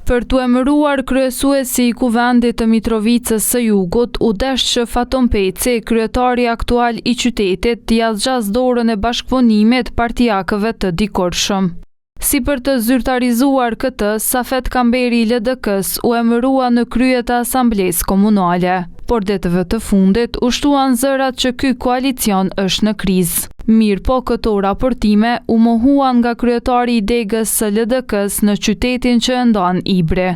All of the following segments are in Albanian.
Për t'u emëruar kryesuesi i Kuvendit të Mitrovicës së Jugut, u desh që Faton Peci, kryetari aktual i qytetit, t'ia zgjas dorën e bashkëpunimit partijakëve të dikorshëm. Si për të zyrtarizuar këtë, Safet Kamberi i LDK-s u emërua në krye të asamblesë komunale, por ditëve të fundit u shtuan zërat që ky koalicion është në krizë. Mirë po këto raportime u mohuan nga kryetari i degës së LDK-s në qytetin që e ndan Ibri.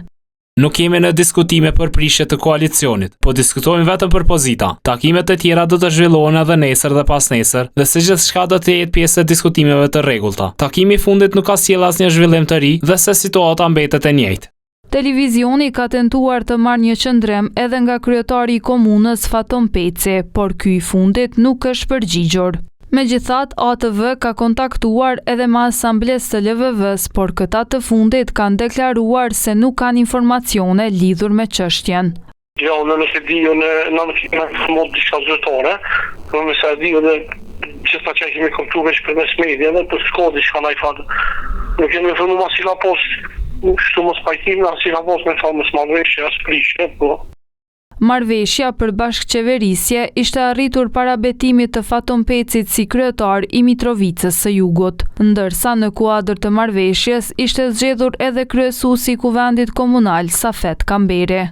Nuk jemi në diskutime për prishje të koalicionit, po diskutojmë vetëm për pozita. Takimet e tjera do të zhvillohen edhe nesër dhe pas nesër, dhe se gjithçka do të jetë pjesë e diskutimeve të rregullta. Takimi i fundit nuk ka sjellë asnjë zhvillim të ri dhe se situata mbetet e njëjtë. Televizioni ka tentuar të marrë një qëndrim edhe nga kryetari i komunës Faton Peci, por ky i fundit nuk është përgjigjur. Megjithatë, ATV ka kontaktuar edhe me asamblesë të LVV-s, por këta të fundit kanë deklaruar se nuk kanë informacione lidhur me çështjen. Ja, unë nëse di, unë nuk kemi mod diçka zyrtare, unë nëse di, unë gjitha që kemi kuptuar veç përmes mediave, për s'ka diçka ndaj fat. Nuk kemi informuar si ka pas, kështu mos pajtim, si ka pas me thonë mos marrëveshje as prishje, po. Marrëveshja për bashkëqeverisje ishte arritur para betimit të Faton Pecit si kryetar i Mitrovicës së Jugut, ndërsa në kuadër të marrëveshjes ishte zgjedhur edhe kryesuesi i Kuvendit komunal Safet Kamberi.